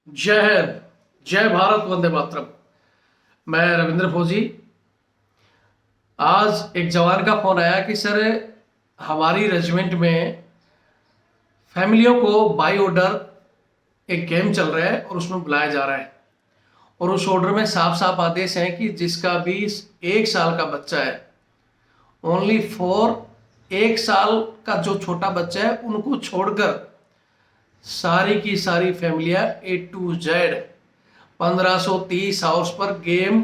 जय हिंद, जय भारत, वंदे मातरम। मैं रविंद्र फौजी। आज एक जवान का फोन आया कि सर, हमारी रेजिमेंट में फैमिलियों को बाई ऑर्डर एक गेम चल रहा है और उसमें बुलाया जा रहा है। और उस ऑर्डर में साफ साफ आदेश है कि जिसका भी 1 साल का बच्चा है, ओनली फॉर 1 साल का जो छोटा बच्चा है उनको छोड़कर सारी की सारी फैमिलियां A to Z 1530 हाउस पर गेम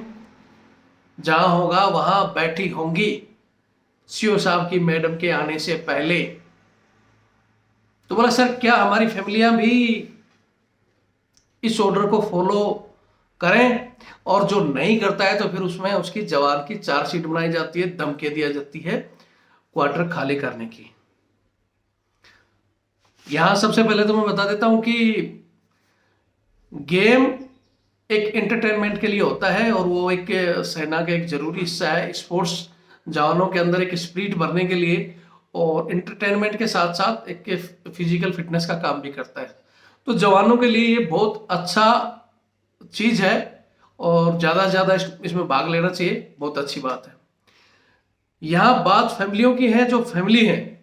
जहां होगा वहां बैठी होंगी सीओ साहब की मैडम के आने से पहले। तो बोला सर, क्या हमारी फैमिलियां भी इस ऑर्डर को फॉलो करें? और जो नहीं करता है तो फिर उसमें उसकी जवान की चार्जशीट बनाई जाती है, धमकी दिया जाती है क्वार्टर खाली करने की। यहां सबसे पहले तो मैं बता देता हूं कि गेम एक एंटरटेनमेंट के लिए होता है और वो एक सेना का एक जरूरी हिस्सा है। स्पोर्ट्स जवानों के अंदर एक स्पिरिट भरने के लिए और एंटरटेनमेंट के साथ साथ एक फिजिकल फिटनेस का काम भी करता है। तो जवानों के लिए ये बहुत अच्छा चीज है और ज्यादा से ज्यादा इसमें भाग लेना चाहिए, बहुत अच्छी बात है। यहाँ बात फैमिलियों की है। जो फैमिली है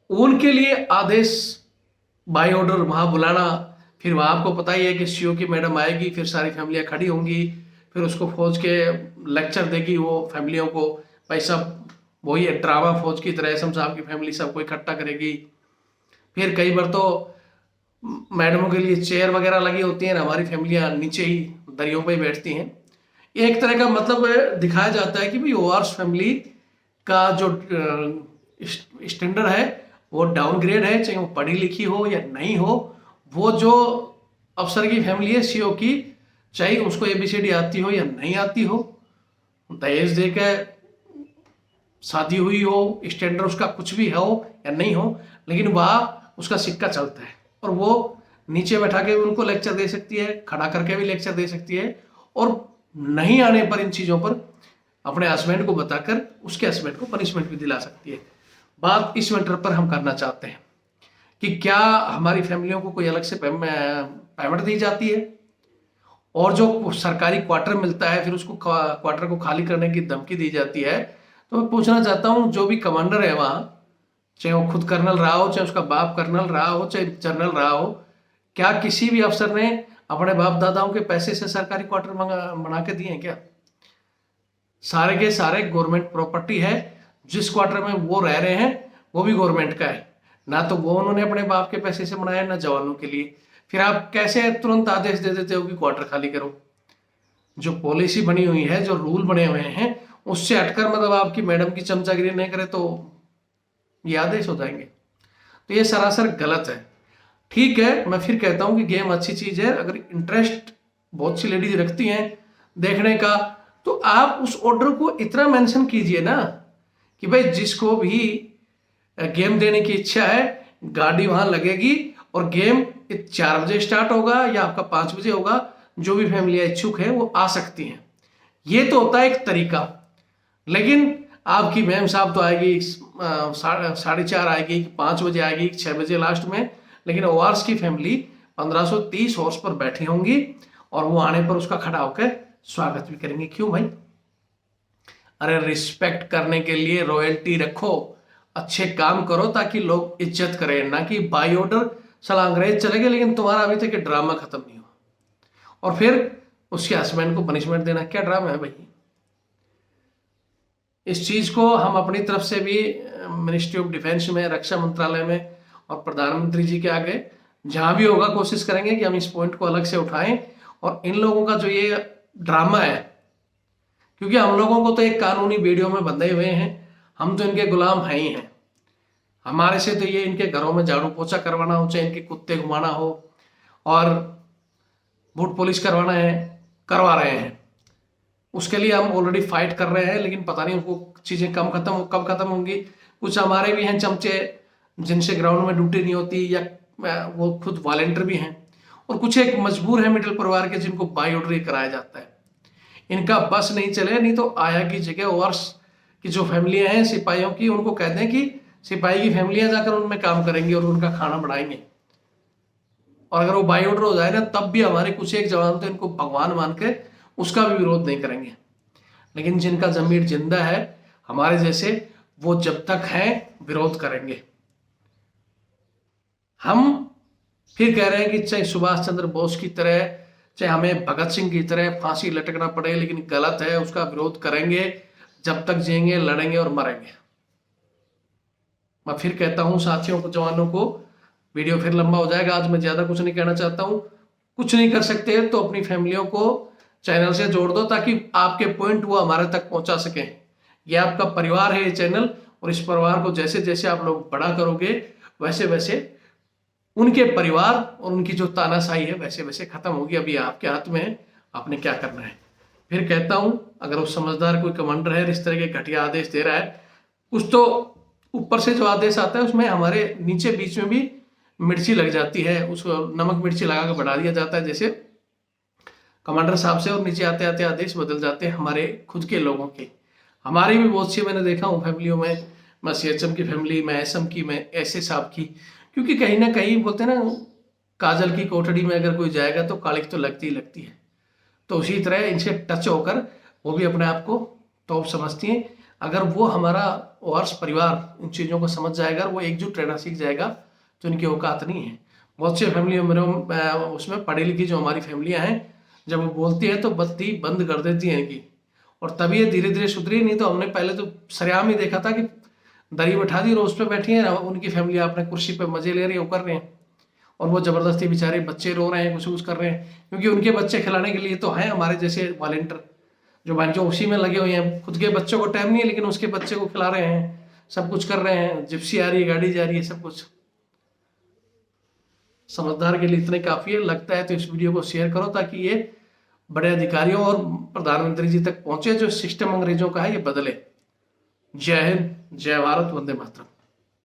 उनके लिए आदेश बाई ऑर्डर वहां बुलाना, फिर वहां आपको पता ही है कि सीओ की मैडम आएगी, फिर सारी फैमिलियां खड़ी होंगी, फिर उसको फौज के लेक्चर देगी वो फैमिलियों को। भाई सब वही ड्रामा फौज की तरह एसएम साहब की फैमिली सबको इकट्ठा करेगी। फिर कई बार तो मैडमों के लिए चेयर वगैरह लगी होती हैं, हमारी फैमिलियां नीचे ही दरियों पे ही बैठती हैं। एक तरह का मतलब दिखाया जाता है कि भाई ओआरस फैमिली का जो स्टैंडर्ड है वो डाउनग्रेड है, चाहे वो पढ़ी लिखी हो या नहीं हो। वो जो अफसर की फैमिली है सीओ की, चाहे उसको एबीसीडी आती हो या नहीं आती हो, दहेज देकर शादी हुई हो, स्टैंडर्ड उसका कुछ भी हो या नहीं हो, लेकिन वह उसका सिक्का चलता है और वो नीचे बैठा के भी उनको लेक्चर दे सकती है, खड़ा करके भी लेक्चर दे सकती है, और नहीं आने पर इन चीजों पर अपने हस्बैंड को बताकर उसके हस्बैंड को पनिशमेंट भी दिला सकती है। बात इस मैटर पर हम करना चाहते हैं कि क्या हमारी फैमिलियों को कोई अलग से पेमेंट दी जाती है, और जो सरकारी क्वार्टर मिलता है फिर उसको क्वार्टर को खाली करने की धमकी दी जाती है। तो मैं पूछना चाहता हूं, जो भी कमांडर है वहां, चाहे वो खुद कर्नल रहा हो, चाहे उसका बाप कर्नल रहा हो, चाहे जनरल रहा हो, क्या किसी भी अफसर ने अपने बाप दादाओं के पैसे से सरकारी क्वार्टर बना के दिए हैं क्या? सारे के सारे गवर्नमेंट प्रॉपर्टी है। जिस क्वार्टर में वो रह रहे हैं वो भी गवर्नमेंट का है, ना तो वो उन्होंने अपने बाप के पैसे से बनाया ना जवानों के लिए। फिर आप कैसे तुरंत आदेश दे देते हो कि क्वार्टर खाली करो? जो पॉलिसी बनी हुई है, जो रूल बने हुए हैं, उससे हटकर मतलब आपकी मैडम की चमचागिरी नहीं करे तो ये आदेश हो जाएंगे। तो ये सरासर गलत है। ठीक है, मैं फिर कहता हूं कि गेम अच्छी चीज है। अगर इंटरेस्ट बहुत सी लेडीज रखती हैं देखने का, तो आप उस ऑर्डर को इतना मेंशन कीजिए ना कि भाई जिसको भी गेम देने की इच्छा है गाड़ी वहां लगेगी और गेम 4 बजे स्टार्ट होगा या आपका 5 बजे होगा। जो भी फैमिलियां इच्छुक है वो आ सकती हैं। ये तो होता है एक तरीका। लेकिन आपकी मैम साहब तो आएगी 4:30 आएगी, 5 बजे आएगी, 6 बजे लास्ट में, लेकिन ओआरस की फैमिली 1530 हॉर्स पर बैठी होंगी और वो आने पर उसका खड़ा होकर स्वागत भी करेंगे। क्यों भाई? अरे रिस्पेक्ट करने के लिए रॉयल्टी रखो, अच्छे काम करो ताकि लोग इज्जत करें, ना कि बाई ऑर्डर साला अंग्रेज चले गए लेकिन तुम्हारा अभी तक ड्रामा खत्म नहीं हुआ और फिर उसके हस्बैंड को पनिशमेंट देना। क्या ड्रामा है भाई? इस चीज को हम अपनी तरफ से भी मिनिस्ट्री ऑफ डिफेंस में, रक्षा मंत्रालय में और प्रधानमंत्री जी के आगे जहां भी होगा कोशिश करेंगे कि हम इस पॉइंट को अलग से उठाएं और इन लोगों का जो ये ड्रामा है, क्योंकि हम लोगों को तो एक कानूनी बेड़ियों में बंधे हुए हैं, हम तो इनके गुलाम हैं ही हैं। हमारे से तो ये इनके घरों में झाड़ू पोछा करवाना हो, चाहे इनके कुत्ते घुमाना हो और बूट पॉलिश करवाना है, करवा रहे हैं। उसके लिए हम ऑलरेडी फाइट कर रहे हैं, लेकिन पता नहीं उनको चीजें कब खत्म होंगी। कुछ हमारे भी हैं चमचे जिनसे ग्राउंड में ड्यूटी नहीं होती या वो खुद वॉलेंटियर भी हैं, और कुछ एक मजबूर है मिडिल परिवार के जिनको बाई ऑर्डर कराया जाता है। इनका बस नहीं चले, नहीं तो आया की जगह ओवर्स की जो फैमिलियां हैं सिपाहियों की, उनको कह दें कि सिपाही की फैमिलियां जाकर उनमें काम करेंगे और उनका खाना बनाएंगे। और अगर वो बाई ऑर्डर हो जाए ना, तब भी हमारे कुछ एक जवान तो इनको भगवान मान के उसका भी विरोध नहीं करेंगे। लेकिन जिनका जमीर जिंदा है हमारे जैसे, वो जब तक हैं विरोध करेंगे। हम फिर कह रहे हैं कि चाहे सुभाष चंद्र बोस की तरह, चाहे हमें भगत सिंह की तरह फांसी लटकना पड़े, लेकिन गलत है, उसका विरोध करेंगे, जब तक जिएंगे, लड़ेंगे और मरेंगे। मैं फिर कहता हूं साथियों को, जवानों को, वीडियो फिर लंबा हो जाएगा, आज मैं ज्यादा कुछ नहीं कहना चाहता हूं। कुछ नहीं कर सकते तो अपनी फैमिलियों को चैनल से जोड़ दो, ताकि आपके पॉइंट वो हमारे तक पहुंचा सके। ये आपका परिवार है ये चैनल, और इस परिवार को जैसे जैसे आप लोग बड़ा करोगे, वैसे वैसे उनके परिवार और उनकी जो तानाशाही है वैसे वैसे खत्म होगी। अभी आपके हाथ में है, आपने क्या करना है। फिर कहता हूं, अगर वो समझदार कोई कमांडर है, इस तरह के घटिया आदेश दे रहा है, कुछ तो ऊपर से जो आदेश आता है उसमें हमारे नीचे बीच में भी मिर्ची लग जाती है, उसको नमक मिर्ची लगा कर बढ़ा दिया जाता है, जैसे कमांडर साहब से, और नीचे आते आते आदेश बदल जाते हैं हमारे खुद के लोगों के। हमारी भी बहुत सी मैंने देखा हूँ फैमिलियों में, मैं सीएचएम की फैमिली, मैं एसएम की, मैं एसए साहब की, क्योंकि कहीं ना कहीं बोलते हैं ना, काजल की कोठड़ी में अगर कोई जाएगा तो कालिक तो लगती ही लगती है। तो उसी तरह इनसे टच होकर वो भी अपने आप को टॉप समझती हैं। अगर वो हमारा वार्स परिवार इन चीज़ों को समझ जाएगा, वो एकजुट रहना सीख जाएगा, तो इनकी औकात नहीं है। बहुत सी फैमिली मेरे उसमें पढ़ी लिखी जो हमारी फैमिलियां हैं, जब वो बोलती है तो बत्ती बंद कर देती है इनकी, और तभी ये धीरे धीरे सुधरी। नहीं तो हमने पहले तो सरेआम ही देखा था कि दरी बैठा दी और उस पर बैठी है, उनकी फैमिली अपने कुर्सी पे मजे ले रही है, वो कर रहे हैं, और वो जबरदस्ती बेचारे बच्चे रो रहे हैं, कुछ कुछ कर रहे हैं, क्योंकि उनके बच्चे खिलाने के लिए तो हैं हमारे जैसे वॉलेंटियर, जो उसी में लगे हुए हैं। खुद के बच्चों को टाइम नहीं है, लेकिन उसके बच्चे को खिला रहे हैं, सब कुछ कर रहे हैं, जिप्सी आ रही है, गाड़ी जा रही है, सब कुछ। समझदार के लिए इतने काफी है। लगता है तो इस वीडियो को शेयर करो, ताकि ये बड़े अधिकारियों और प्रधानमंत्री जी तक पहुंचे, जो सिस्टम अंग्रेजों का है ये बदले। जय हिंद, जय भारत, वंदे मातरम।